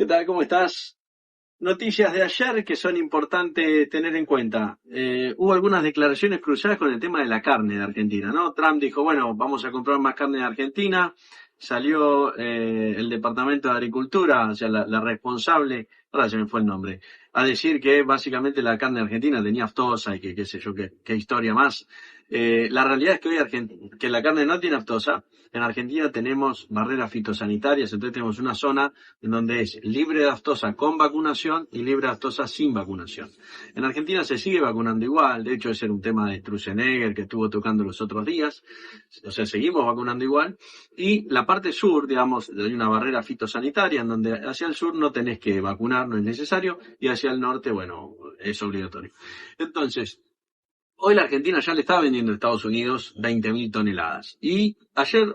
¿Qué tal? ¿Cómo estás? Noticias de ayer que son importantes tener en cuenta. Hubo algunas declaraciones cruzadas con el tema de la carne de Argentina, ¿no? Trump dijo, bueno, vamos a comprar más carne de Argentina. Salió el Departamento de Agricultura, o sea, la responsable, ahora se me fue el nombre, a decir que básicamente la carne argentina tenía aftosa y que qué sé yo, qué historia más. La realidad es que hoy que la carne no tiene aftosa. En Argentina tenemos barreras fitosanitarias, entonces tenemos una zona en donde es libre de aftosa con vacunación y libre de aftosa sin vacunación. En Argentina se sigue vacunando igual, de hecho ese era un tema de Sturzenegger que estuvo tocando los otros días, o sea, seguimos vacunando igual, y la parte sur, digamos, hay una barrera fitosanitaria en donde hacia el sur no tenés que vacunar, no es necesario, y hacia el norte, bueno, es obligatorio. Entonces, hoy la Argentina ya le está vendiendo a Estados Unidos 20.000 toneladas. Y ayer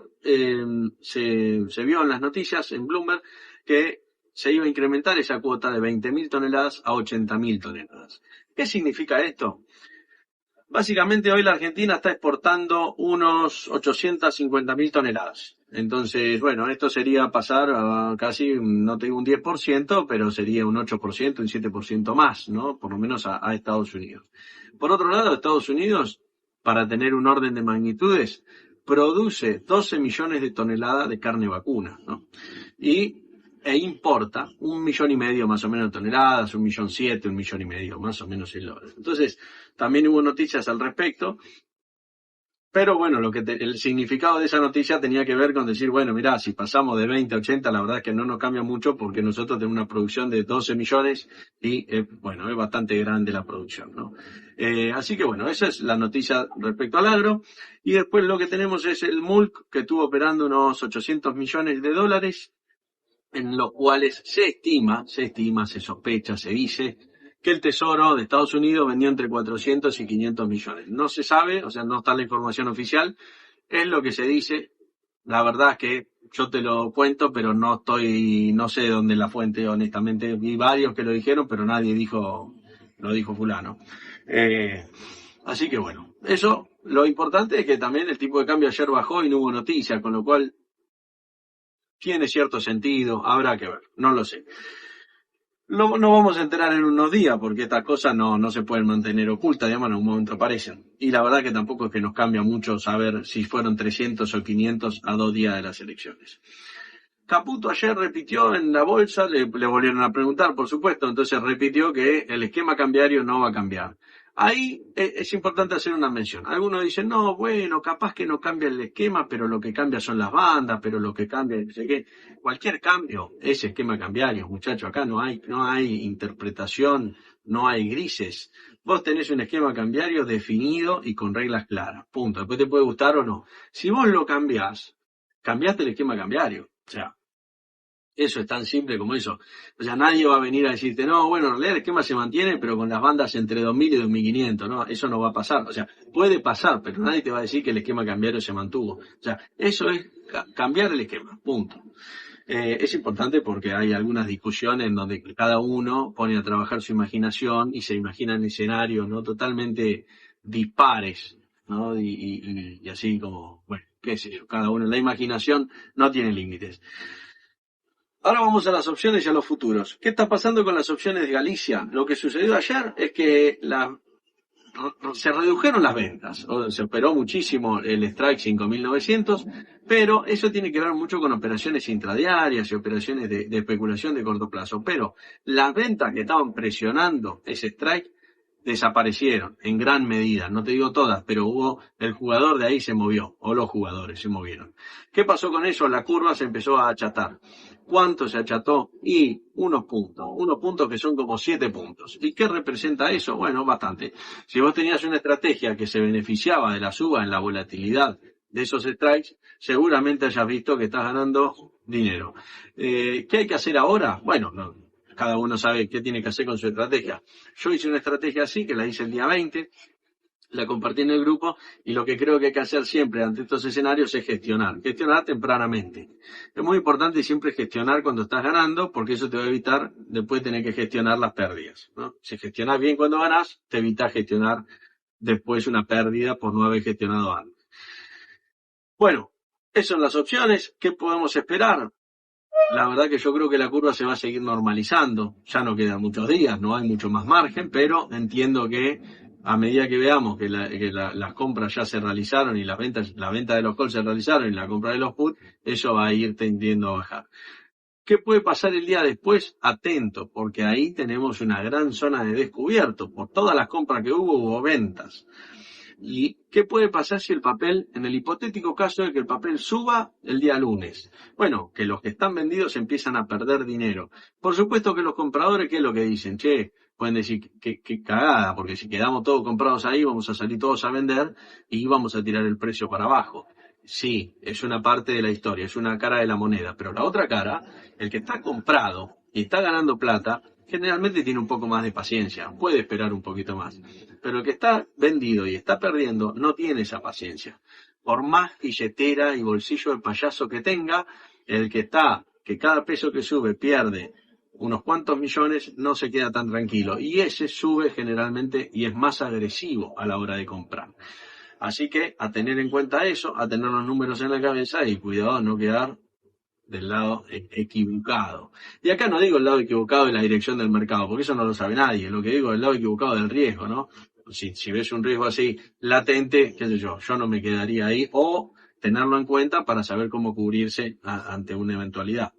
se vio en las noticias, en Bloomberg, que se iba a incrementar esa cuota de 20.000 toneladas a 80.000 toneladas. ¿Qué significa esto? Básicamente hoy la Argentina está exportando unos 850.000 toneladas. Entonces, bueno, esto sería pasar a casi, no te digo un 10%, pero sería un 8%, un 7% más, ¿no? Por lo menos a Estados Unidos. Por otro lado, Estados Unidos, para tener un orden de magnitudes, produce 12 millones de toneladas de carne vacuna, ¿no? E importa 1,5 millones más o menos de toneladas, 1,7 millones, 1,5 millones más o menos el orden. Entonces, también hubo noticias al respecto, pero bueno, el significado de esa noticia tenía que ver con decir, bueno, mirá, si pasamos de 20 a 80, la verdad es que no nos cambia mucho porque nosotros tenemos una producción de 12 millones y, bueno, es bastante grande la producción, ¿no? Así que bueno, esa es la noticia respecto al agro. Y después lo que tenemos es el MULC, que estuvo operando unos 800 millones de dólares, en los cuales se sospecha, se dice que el Tesoro de Estados Unidos vendió entre 400 y 500 millones. No se sabe, o sea, no está la información oficial, es lo que se dice. La verdad es que yo te lo cuento, pero no sé de dónde la fuente, honestamente. Vi varios que lo dijeron, pero nadie lo dijo fulano. Eh, Así que bueno, eso, lo importante es que también el tipo de cambio ayer bajó y no hubo noticias, con lo cual tiene cierto sentido, habrá que ver, no lo sé. No vamos a enterar en unos días porque estas cosas no se pueden mantener ocultas, digamos, en un momento aparecen. Y la verdad que tampoco es que nos cambia mucho saber si fueron 300 o 500 a 2 días de las elecciones. Caputo ayer repitió en la bolsa, le volvieron a preguntar, por supuesto, entonces repitió que el esquema cambiario no va a cambiar. Ahí es importante hacer una mención. Algunos dicen, no, bueno, capaz que no cambia el esquema, pero lo que cambia son las bandas, pero lo que cambia, no sé qué. Cualquier cambio es esquema cambiario, muchachos. Acá no hay interpretación, no hay grises. Vos tenés un esquema cambiario definido y con reglas claras. Punto. Después te puede gustar o no. Si vos lo cambiás, cambiaste el esquema cambiario. O sea, eso es tan simple como eso. O sea, nadie va a venir a decirte, no, bueno, en realidad el esquema se mantiene, pero con las bandas entre 2.000 y 2.500, ¿no? Eso no va a pasar. O sea, puede pasar, pero nadie te va a decir que el esquema cambiario se mantuvo. O sea, eso es cambiar el esquema, punto. Es importante porque hay algunas discusiones en donde cada uno pone a trabajar su imaginación y se imagina en escenarios, ¿no? Totalmente dispares, ¿no? Y así como, bueno, qué sé yo, cada uno, la imaginación no tiene límites. Ahora vamos a las opciones y a los futuros. ¿Qué está pasando con las opciones de Galicia? Lo que sucedió ayer es que se redujeron las ventas, se operó muchísimo el Strike 5.900, pero eso tiene que ver mucho con operaciones intradiarias y operaciones de especulación de corto plazo. Pero las ventas que estaban presionando ese Strike desaparecieron en gran medida, no te digo todas, pero el jugador de ahí se movió, o los jugadores se movieron. ¿Qué pasó con eso? La curva se empezó a achatar. ¿Cuánto se acható? Y unos puntos que son como 7 puntos. ¿Y qué representa eso? Bueno, bastante. Si vos tenías una estrategia que se beneficiaba de la suba en la volatilidad de esos strikes, seguramente hayas visto que estás ganando dinero. ¿Qué hay que hacer ahora? Bueno, cada uno sabe qué tiene que hacer con su estrategia. Yo hice una estrategia así, que la hice el día 20, la compartí en el grupo, y lo que creo que hay que hacer siempre ante estos escenarios es gestionar tempranamente. Es muy importante siempre gestionar cuando estás ganando, porque eso te va a evitar después tener que gestionar las pérdidas, ¿no? Si gestionás bien cuando ganás, te evitas gestionar después una pérdida por no haber gestionado antes. Bueno, esas son las opciones. ¿Qué podemos esperar? La verdad que yo creo que la curva se va a seguir normalizando. Ya no quedan muchos días, no hay mucho más margen, pero entiendo que a medida que veamos que, las compras ya se realizaron y la venta de los calls se realizaron y la compra de los puts, eso va a ir tendiendo a bajar. ¿Qué puede pasar el día después? Atento, porque ahí tenemos una gran zona de descubierto. Por todas las compras que hubo ventas. ¿Y qué puede pasar si el papel, en el hipotético caso de que el papel suba el día lunes? Bueno, que los que están vendidos empiezan a perder dinero. Por supuesto que los compradores, ¿qué es lo que dicen? Che, pueden decir que cagada, porque si quedamos todos comprados ahí, vamos a salir todos a vender y vamos a tirar el precio para abajo. Sí, es una parte de la historia, es una cara de la moneda, pero la otra cara, el que está comprado y está ganando plata, generalmente tiene un poco más de paciencia, puede esperar un poquito más. Pero el que está vendido y está perdiendo no tiene esa paciencia. Por más billetera y bolsillo de payaso que tenga, el que está, que cada peso que sube pierde unos cuantos millones, no se queda tan tranquilo. Y ese sube generalmente y es más agresivo a la hora de comprar. Así que a tener en cuenta eso, a tener los números en la cabeza y cuidado no quedar del lado equivocado. Y acá no digo el lado equivocado de la dirección del mercado, porque eso no lo sabe nadie. Lo que digo es el lado equivocado del riesgo, ¿no? Si ves un riesgo así latente, qué sé yo no me quedaría ahí, o tenerlo en cuenta para saber cómo cubrirse ante una eventualidad.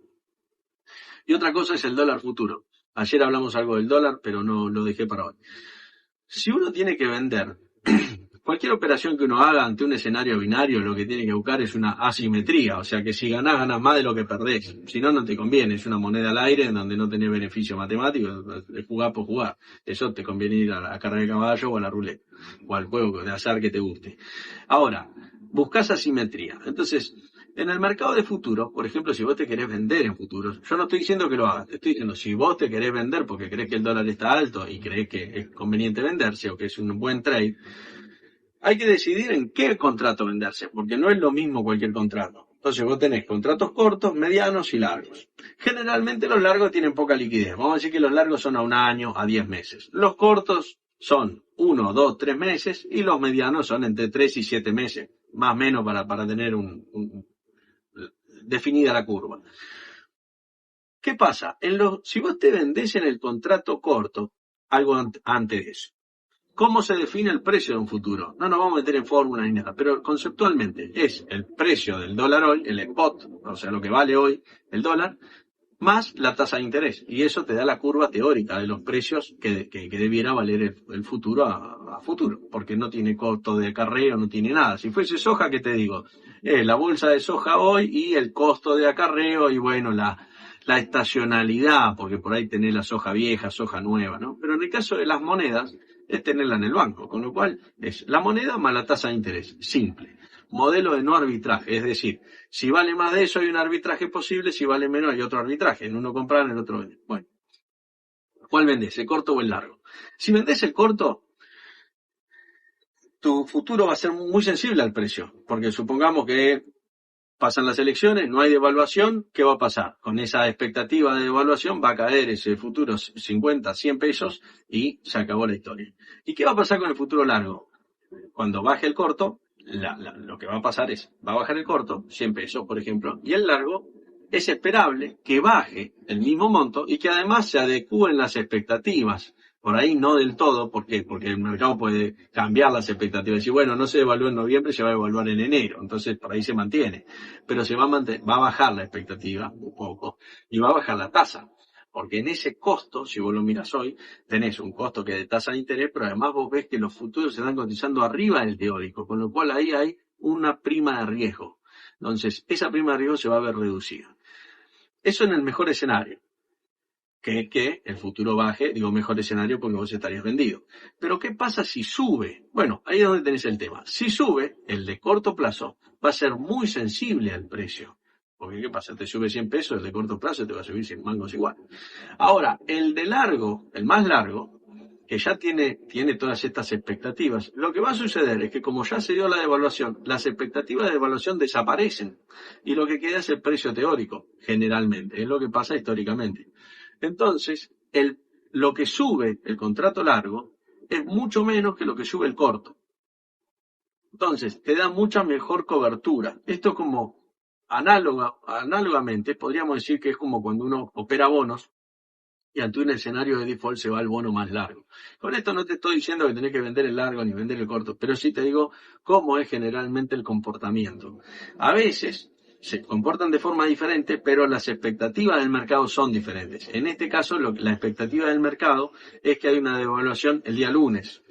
Y otra cosa es el dólar futuro. Ayer hablamos algo del dólar, pero no lo dejé para hoy. Si uno tiene que vender, cualquier operación que uno haga ante un escenario binario, lo que tiene que buscar es una asimetría, o sea que si ganás, ganás más de lo que perdés. Si no, no te conviene, es una moneda al aire en donde no tenés beneficio matemático, es jugar por jugar. Eso te conviene ir a la carrera de caballo o a la ruleta, o al juego de azar que te guste. Ahora, buscás asimetría. Entonces, en el mercado de futuros, por ejemplo, si vos te querés vender en futuros, yo no estoy diciendo que lo hagas, te estoy diciendo, si vos te querés vender porque crees que el dólar está alto y crees que es conveniente venderse o que es un buen trade, hay que decidir en qué contrato venderse, porque no es lo mismo cualquier contrato. Entonces vos tenés contratos cortos, medianos y largos. Generalmente los largos tienen poca liquidez. Vamos a decir que los largos son a 1 año, a 10 meses. Los cortos son 1, 2, 3 meses y los medianos son entre 3 y 7 meses. Más o menos para tener definida la curva. ¿Qué pasa? Si vos te vendés en el contrato corto, algo antes de eso. ¿Cómo se define el precio de un futuro? No nos vamos a meter en fórmulas ni nada, pero conceptualmente es el precio del dólar hoy, el spot, o sea, lo que vale hoy el dólar, más la tasa de interés. Y eso te da la curva teórica de los precios que debiera valer el futuro a futuro, porque no tiene costo de acarreo, no tiene nada. Si fuese soja, ¿qué te digo? La bolsa de soja hoy y el costo de acarreo y bueno, la estacionalidad, porque por ahí tenés la soja vieja, soja nueva, ¿no? Pero en el caso de las monedas, es tenerla en el banco, con lo cual es la moneda más la tasa de interés, simple. Modelo de no arbitraje, es decir, si vale más de eso hay un arbitraje posible, si vale menos hay otro arbitraje, en uno comprar, en el otro vender. Bueno, ¿cuál vendés, el corto o el largo? Si vendés el corto, tu futuro va a ser muy sensible al precio, porque supongamos que pasan las elecciones, no hay devaluación, ¿qué va a pasar? Con esa expectativa de devaluación va a caer ese futuro 50, 100 pesos y se acabó la historia. ¿Y qué va a pasar con el futuro largo? Cuando baje el corto, lo que va a pasar es, va a bajar el corto, 100 pesos, por ejemplo, y el largo es esperable que baje el mismo monto y que además se adecúen las expectativas. Por ahí no del todo, ¿por qué? Porque el mercado puede cambiar las expectativas. Y decir, bueno, no se evalúa en noviembre, se va a evaluar en enero. Entonces, por ahí se mantiene. Pero va a bajar la expectativa un poco y va a bajar la tasa. Porque en ese costo, si vos lo miras hoy, tenés un costo que es de tasa de interés, pero además vos ves que los futuros se están cotizando arriba del teórico, con lo cual ahí hay una prima de riesgo. Entonces, esa prima de riesgo se va a ver reducida. Eso en el mejor escenario. Que el futuro baje, digo mejor escenario porque vos estarías vendido. Pero ¿qué pasa si sube? Bueno, ahí es donde tenés el tema. Si sube, el de corto plazo va a ser muy sensible al precio. Porque ¿qué pasa? Te sube 100 pesos, el de corto plazo te va a subir 100 mangos igual. Ahora, el de largo, el más largo, que ya tiene todas estas expectativas, lo que va a suceder es que como ya se dio la devaluación, las expectativas de devaluación desaparecen. Y lo que queda es el precio teórico, generalmente. Es lo que pasa históricamente. Entonces, lo que sube el contrato largo es mucho menos que lo que sube el corto. Entonces, te da mucha mejor cobertura. Esto es como Análogamente, podríamos decir que es como cuando uno opera bonos y ante un escenario de default se va al bono más largo. Con esto no te estoy diciendo que tenés que vender el largo ni vender el corto, pero sí te digo cómo es generalmente el comportamiento. A veces se comportan de forma diferente, pero las expectativas del mercado son diferentes. En este caso, la expectativa del mercado es que hay una devaluación el día lunes.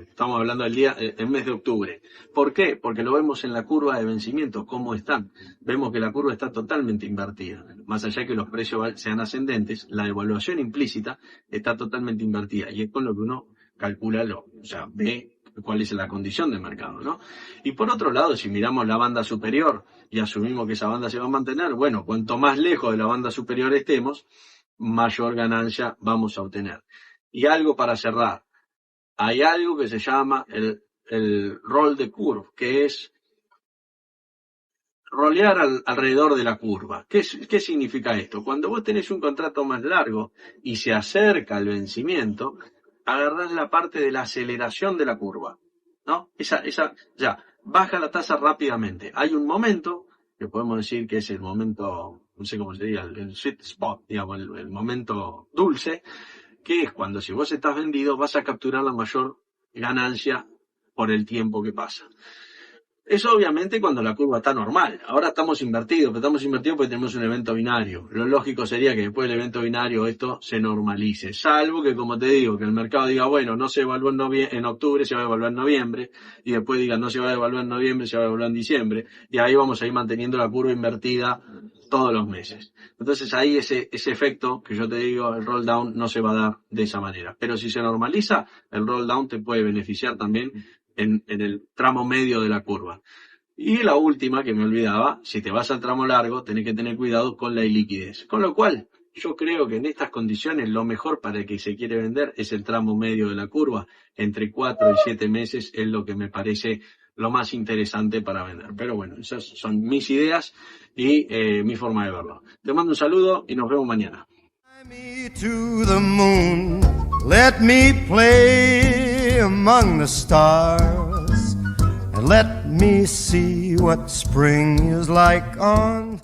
Estamos hablando del mes de octubre. ¿Por qué? Porque lo vemos en la curva de vencimiento, cómo están. Vemos que la curva está totalmente invertida. Más allá de que los precios sean ascendentes, la devaluación implícita está totalmente invertida. Y es con lo que uno calcula, ve cuál es la condición del mercado, ¿no? Y por otro lado, si miramos la banda superior y asumimos que esa banda se va a mantener, bueno, cuanto más lejos de la banda superior estemos, mayor ganancia vamos a obtener. Y algo para cerrar, hay algo que se llama el roll de curve, que es rolear alrededor de la curva. ¿Qué significa esto? Cuando vos tenés un contrato más largo y se acerca el vencimiento, agarrás la parte de la aceleración de la curva, ¿no? Baja la tasa rápidamente. Hay un momento, que podemos decir que es el momento, no sé cómo se diga, el sweet spot, digamos, el momento dulce, que es cuando si vos estás vendido vas a capturar la mayor ganancia por el tiempo que pasa. Eso obviamente cuando la curva está normal. Ahora estamos invertidos, pero estamos invertidos porque tenemos un evento binario. Lo lógico sería que después del evento binario esto se normalice. Salvo que, como te digo, que el mercado diga, bueno, no se evaluó en octubre, se va a evaluar en noviembre. Y después diga, no se va a evaluar en noviembre, se va a evaluar en diciembre. Y ahí vamos a ir manteniendo la curva invertida todos los meses. Entonces ahí ese efecto que yo te digo, el roll down no se va a dar de esa manera. Pero si se normaliza, el roll down te puede beneficiar también en el tramo medio de la curva. Y la última que me olvidaba, si te vas al tramo largo, tenés que tener cuidado con la iliquidez. Con lo cual, yo creo que en estas condiciones lo mejor para el que se quiere vender es el tramo medio de la curva. Entre 4 y 7 meses es lo que me parece lo más interesante para vender. Pero bueno, esas son mis ideas y mi forma de verlo. Te mando un saludo y nos vemos mañana. Let me play among the stars and let me see what spring is like on